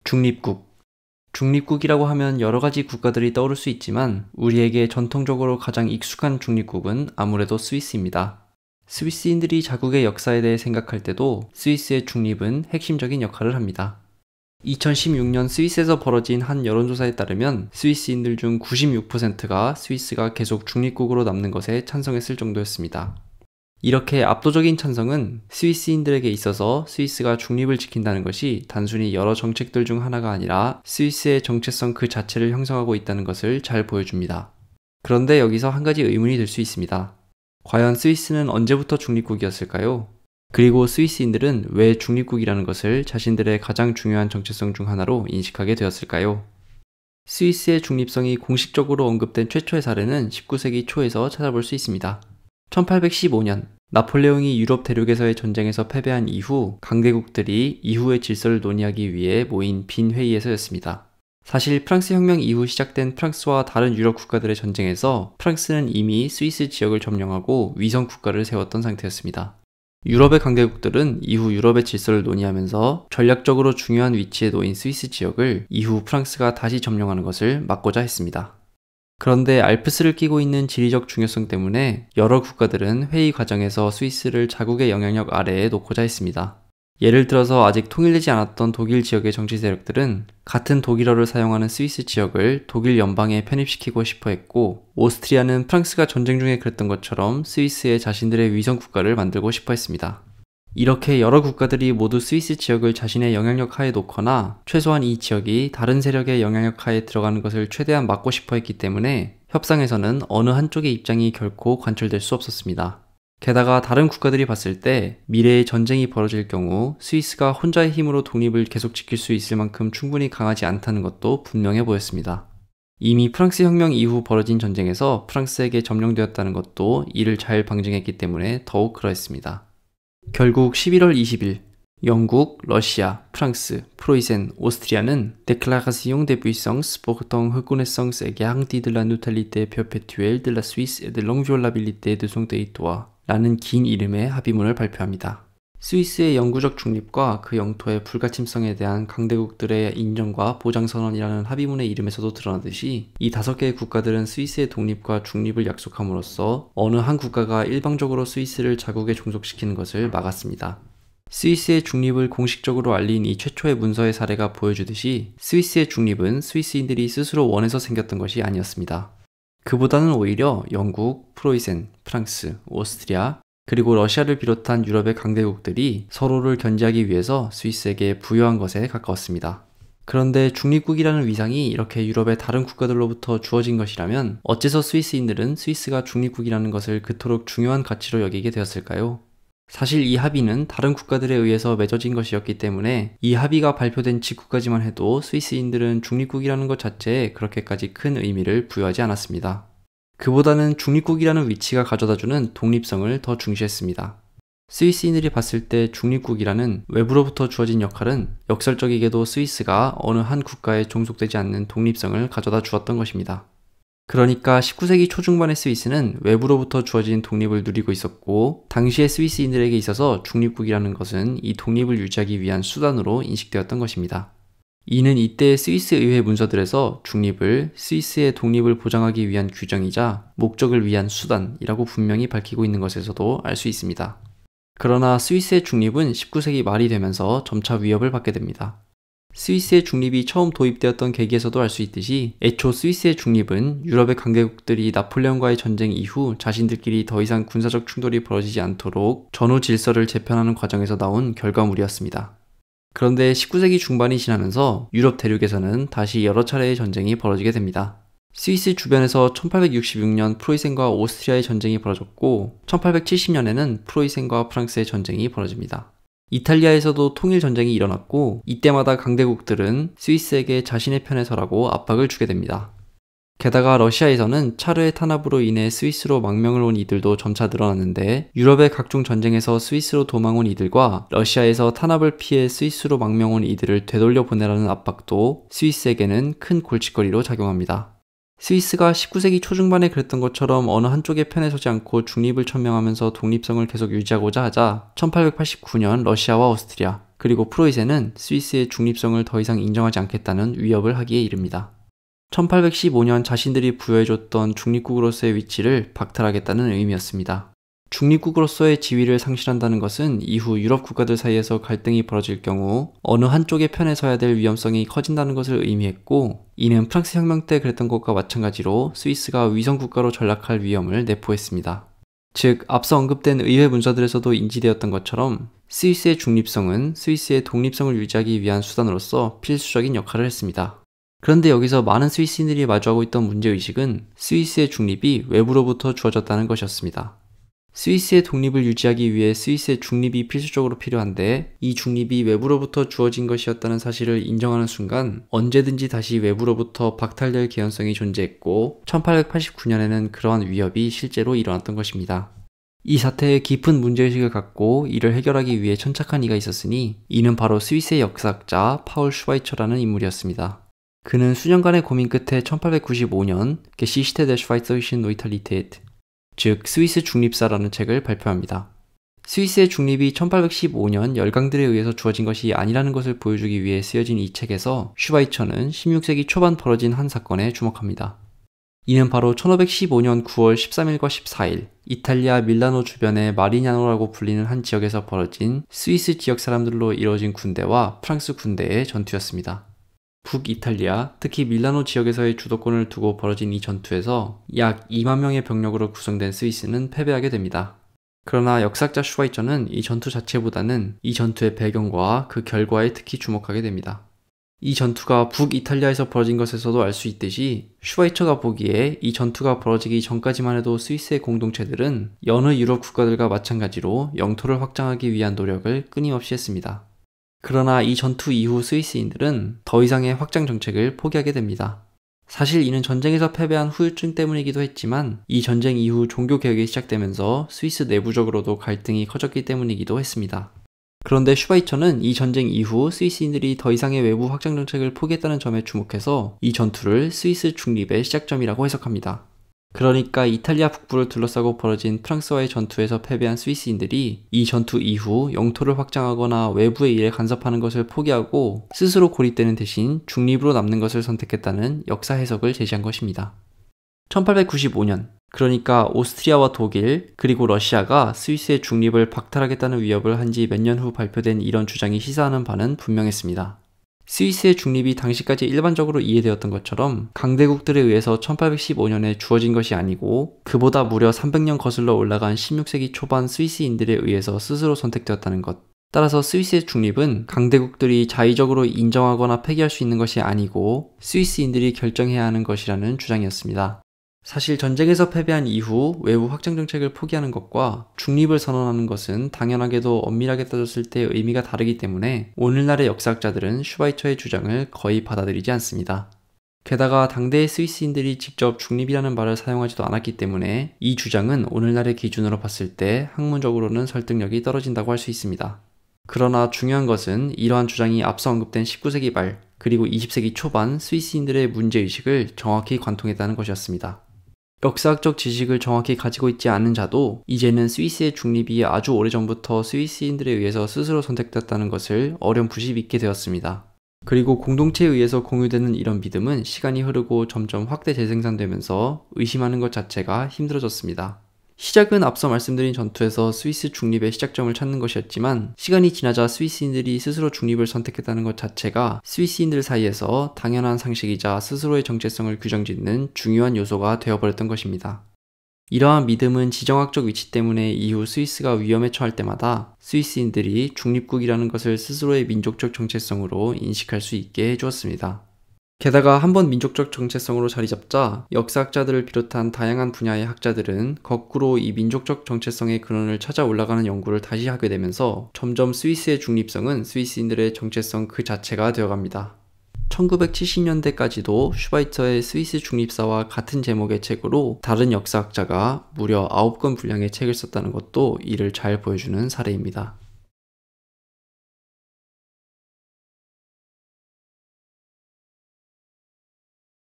중립국. 중립국이라고 하면 여러 가지 국가들이 떠오를 수 있지만 우리에게 전통적으로 가장 익숙한 중립국은 아무래도 스위스입니다. 스위스인들이 자국의 역사에 대해 생각할 때도 스위스의 중립은 핵심적인 역할을 합니다. 2016년 스위스에서 벌어진 한 여론조사에 따르면 스위스인들 중 96%가 스위스가 계속 중립국으로 남는 것에 찬성했을 정도였습니다. 이렇게 압도적인 찬성은 스위스인들에게 있어서 스위스가 중립을 지킨다는 것이 단순히 여러 정책들 중 하나가 아니라 스위스의 정체성 그 자체를 형성하고 있다는 것을 잘 보여줍니다. 그런데 여기서 한 가지 의문이 들 수 있습니다. 과연 스위스는 언제부터 중립국이었을까요? 그리고 스위스인들은 왜 중립국이라는 것을 자신들의 가장 중요한 정체성 중 하나로 인식하게 되었을까요? 스위스의 중립성이 공식적으로 언급된 최초의 사례는 19세기 초에서 찾아볼 수 있습니다. 1815년 나폴레옹이 유럽 대륙에서의 전쟁에서 패배한 이후 강대국들이 이후의 질서를 논의하기 위해 모인 빈 회의에서였습니다. 사실 프랑스 혁명 이후 시작된 프랑스와 다른 유럽 국가들의 전쟁에서 프랑스는 이미 스위스 지역을 점령하고 위성 국가를 세웠던 상태였습니다. 유럽의 강대국들은 이후 유럽의 질서를 논의하면서 전략적으로 중요한 위치에 놓인 스위스 지역을 이후 프랑스가 다시 점령하는 것을 막고자 했습니다. 그런데 알프스를 끼고 있는 지리적 중요성 때문에 여러 국가들은 회의 과정에서 스위스를 자국의 영향력 아래에 놓고자 했습니다. 예를 들어서 아직 통일되지 않았던 독일 지역의 정치 세력들은 같은 독일어를 사용하는 스위스 지역을 독일 연방에 편입시키고 싶어 했고, 오스트리아는 프랑스가 전쟁 중에 그랬던 것처럼 스위스에 자신들의 위성 국가를 만들고 싶어 했습니다. 이렇게 여러 국가들이 모두 스위스 지역을 자신의 영향력 하에 놓거나 최소한 이 지역이 다른 세력의 영향력 하에 들어가는 것을 최대한 막고 싶어 했기 때문에 협상에서는 어느 한쪽의 입장이 결코 관철될 수 없었습니다. 게다가 다른 국가들이 봤을 때 미래의 전쟁이 벌어질 경우 스위스가 혼자의 힘으로 독립을 계속 지킬 수 있을 만큼 충분히 강하지 않다는 것도 분명해 보였습니다. 이미 프랑스 혁명 이후 벌어진 전쟁에서 프랑스에게 점령되었다는 것도 이를 잘 방증했기 때문에 더욱 그러했습니다. 결국 11월 20일 영국, 러시아, 프랑스, 프로이센, 오스트리아는 Déclaration de puissance portant reconnaissance et garantie de la neutralité perpétuelle de la Suisse et de l'inviolabilité de son territoire 라는 긴 이름의 합의문을 발표합니다. 스위스의 영구적 중립과 그 영토의 불가침성에 대한 강대국들의 인정과 보장선언이라는 합의문의 이름에서도 드러나듯이 이 5개의 국가들은 스위스의 독립과 중립을 약속함으로써 어느 한 국가가 일방적으로 스위스를 자국에 종속시키는 것을 막았습니다. 스위스의 중립을 공식적으로 알린 이 최초의 문서의 사례가 보여주듯이 스위스의 중립은 스위스인들이 스스로 원해서 생겼던 것이 아니었습니다. 그보다는 오히려 영국, 프로이센, 프랑스, 오스트리아, 그리고 러시아를 비롯한 유럽의 강대국들이 서로를 견제하기 위해서 스위스에게 부여한 것에 가까웠습니다. 그런데 중립국이라는 위상이 이렇게 유럽의 다른 국가들로부터 주어진 것이라면 어째서 스위스인들은 스위스가 중립국이라는 것을 그토록 중요한 가치로 여기게 되었을까요? 사실 이 합의는 다른 국가들에 의해서 맺어진 것이었기 때문에 이 합의가 발표된 직후까지만 해도 스위스인들은 중립국이라는 것 자체에 그렇게까지 큰 의미를 부여하지 않았습니다. 그보다는 중립국이라는 위치가 가져다주는 독립성을 더 중시했습니다. 스위스인들이 봤을 때 중립국이라는 외부로부터 주어진 역할은 역설적이게도 스위스가 어느 한 국가에 종속되지 않는 독립성을 가져다 주었던 것입니다. 그러니까 19세기 초중반의 스위스는 외부로부터 주어진 독립을 누리고 있었고, 당시의 스위스인들에게 있어서 중립국이라는 것은 이 독립을 유지하기 위한 수단으로 인식되었던 것입니다. 이는 이때의 스위스 의회 문서들에서 중립을 스위스의 독립을 보장하기 위한 규정이자 목적을 위한 수단이라고 분명히 밝히고 있는 것에서도 알 수 있습니다. 그러나 스위스의 중립은 19세기 말이 되면서 점차 위협을 받게 됩니다. 스위스의 중립이 처음 도입되었던 계기에서도 알 수 있듯이 애초 스위스의 중립은 유럽의 강대국들이 나폴레옹과의 전쟁 이후 자신들끼리 더 이상 군사적 충돌이 벌어지지 않도록 전후 질서를 재편하는 과정에서 나온 결과물이었습니다. 그런데 19세기 중반이 지나면서 유럽 대륙에서는 다시 여러 차례의 전쟁이 벌어지게 됩니다. 스위스 주변에서 1866년 프로이센과 오스트리아의 전쟁이 벌어졌고 1870년에는 프로이센과 프랑스의 전쟁이 벌어집니다. 이탈리아에서도 통일 전쟁이 일어났고 이때마다 강대국들은 스위스에게 자신의 편에 서라고 압박을 주게 됩니다. 게다가 러시아에서는 차르의 탄압으로 인해 스위스로 망명을 온 이들도 점차 늘어났는데 유럽의 각종 전쟁에서 스위스로 도망 온 이들과 러시아에서 탄압을 피해 스위스로 망명 온 이들을 되돌려 보내라는 압박도 스위스에게는 큰 골칫거리로 작용합니다. 스위스가 19세기 초중반에 그랬던 것처럼 어느 한쪽의 편에 서지 않고 중립을 천명하면서 독립성을 계속 유지하고자 하자 1889년 러시아와 오스트리아, 그리고 프로이센은 스위스의 중립성을 더 이상 인정하지 않겠다는 위협을 하기에 이릅니다. 1815년 자신들이 부여해줬던 중립국으로서의 위치를 박탈하겠다는 의미였습니다. 중립국으로서의 지위를 상실한다는 것은 이후 유럽 국가들 사이에서 갈등이 벌어질 경우 어느 한쪽의 편에 서야 될 위험성이 커진다는 것을 의미했고, 이는 프랑스 혁명 때 그랬던 것과 마찬가지로 스위스가 위성국가로 전락할 위험을 내포했습니다. 즉, 앞서 언급된 의회 문서들에서도 인지되었던 것처럼 스위스의 중립성은 스위스의 독립성을 유지하기 위한 수단으로서 필수적인 역할을 했습니다. 그런데 여기서 많은 스위스인들이 마주하고 있던 문제의식은 스위스의 중립이 외부로부터 주어졌다는 것이었습니다. 스위스의 독립을 유지하기 위해 스위스의 중립이 필수적으로 필요한데, 이 중립이 외부로부터 주어진 것이었다는 사실을 인정하는 순간 언제든지 다시 외부로부터 박탈될 개연성이 존재했고, 1889년에는 그러한 위협이 실제로 일어났던 것입니다. 이 사태에 깊은 문제의식을 갖고 이를 해결하기 위해 천착한 이가 있었으니, 이는 바로 스위스의 역사학자 파울 슈바이처라는 인물이었습니다. 그는 수년간의 고민 끝에 1895년 Geschichte der Schweizerischen Neutralität, 즉 스위스 중립사라는 책을 발표합니다. 스위스의 중립이 1815년 열강들에 의해서 주어진 것이 아니라는 것을 보여주기 위해 쓰여진 이 책에서 슈바이처는 16세기 초반 벌어진 한 사건에 주목합니다. 이는 바로 1515년 9월 13일과 14일 이탈리아 밀라노 주변의 마리냐노라고 불리는 한 지역에서 벌어진 스위스 지역 사람들로 이루어진 군대와 프랑스 군대의 전투였습니다. 북이탈리아, 특히 밀라노 지역에서의 주도권을 두고 벌어진 이 전투에서 약 2만 명의 병력으로 구성된 스위스는 패배하게 됩니다. 그러나 역사학자 슈바이처는 이 전투 자체보다는 이 전투의 배경과 그 결과에 특히 주목하게 됩니다. 이 전투가 북이탈리아에서 벌어진 것에서도 알 수 있듯이 슈바이처가 보기에 이 전투가 벌어지기 전까지만 해도 스위스의 공동체들은 여느 유럽 국가들과 마찬가지로 영토를 확장하기 위한 노력을 끊임없이 했습니다. 그러나 이 전투 이후 스위스인들은 더 이상의 확장 정책을 포기하게 됩니다. 사실 이는 전쟁에서 패배한 후유증 때문이기도 했지만, 이 전쟁 이후 종교개혁이 시작되면서 스위스 내부적으로도 갈등이 커졌기 때문이기도 했습니다. 그런데 슈바이처는 이 전쟁 이후 스위스인들이 더 이상의 외부 확장 정책을 포기했다는 점에 주목해서 이 전투를 스위스 중립의 시작점이라고 해석합니다. 그러니까 이탈리아 북부를 둘러싸고 벌어진 프랑스와의 전투에서 패배한 스위스인들이 이 전투 이후 영토를 확장하거나 외부의 일에 간섭하는 것을 포기하고 스스로 고립되는 대신 중립으로 남는 것을 선택했다는 역사 해석을 제시한 것입니다. 1895년, 그러니까 오스트리아와 독일, 그리고 러시아가 스위스의 중립을 박탈하겠다는 위협을 한 지 몇 년 후 발표된 이런 주장이 시사하는 바는 분명했습니다. 스위스의 중립이 당시까지 일반적으로 이해되었던 것처럼 강대국들에 의해서 1815년에 주어진 것이 아니고, 그보다 무려 300년 거슬러 올라간 16세기 초반 스위스인들에 의해서 스스로 선택되었다는 것. 따라서 스위스의 중립은 강대국들이 자의적으로 인정하거나 폐기할 수 있는 것이 아니고 스위스인들이 결정해야 하는 것이라는 주장이었습니다. 사실 전쟁에서 패배한 이후 외부 확장 정책을 포기하는 것과 중립을 선언하는 것은 당연하게도 엄밀하게 따졌을 때 의미가 다르기 때문에 오늘날의 역사학자들은 슈바이처의 주장을 거의 받아들이지 않습니다. 게다가 당대의 스위스인들이 직접 중립이라는 말을 사용하지도 않았기 때문에 이 주장은 오늘날의 기준으로 봤을 때 학문적으로는 설득력이 떨어진다고 할 수 있습니다. 그러나 중요한 것은 이러한 주장이 앞서 언급된 19세기 말 그리고 20세기 초반 스위스인들의 문제의식을 정확히 관통했다는 것이었습니다. 역사학적 지식을 정확히 가지고 있지 않은 자도 이제는 스위스의 중립이 아주 오래전부터 스위스인들에 의해서 스스로 선택됐다는 것을 어렴풋이 믿게 되었습니다. 그리고 공동체에 의해서 공유되는 이런 믿음은 시간이 흐르고 점점 확대 재생산되면서 의심하는 것 자체가 힘들어졌습니다. 시작은 앞서 말씀드린 전투에서 스위스 중립의 시작점을 찾는 것이었지만, 시간이 지나자 스위스인들이 스스로 중립을 선택했다는 것 자체가 스위스인들 사이에서 당연한 상식이자 스스로의 정체성을 규정짓는 중요한 요소가 되어버렸던 것입니다. 이러한 믿음은 지정학적 위치 때문에 이후 스위스가 위험에 처할 때마다 스위스인들이 중립국이라는 것을 스스로의 민족적 정체성으로 인식할 수 있게 해주었습니다. 게다가 한번 민족적 정체성으로 자리잡자 역사학자들을 비롯한 다양한 분야의 학자들은 거꾸로 이 민족적 정체성의 근원을 찾아 올라가는 연구를 다시 하게 되면서 점점 스위스의 중립성은 스위스인들의 정체성 그 자체가 되어갑니다. 1970년대까지도 슈바이처의 스위스 중립사와 같은 제목의 책으로 다른 역사학자가 무려 9권 분량의 책을 썼다는 것도 이를 잘 보여주는 사례입니다.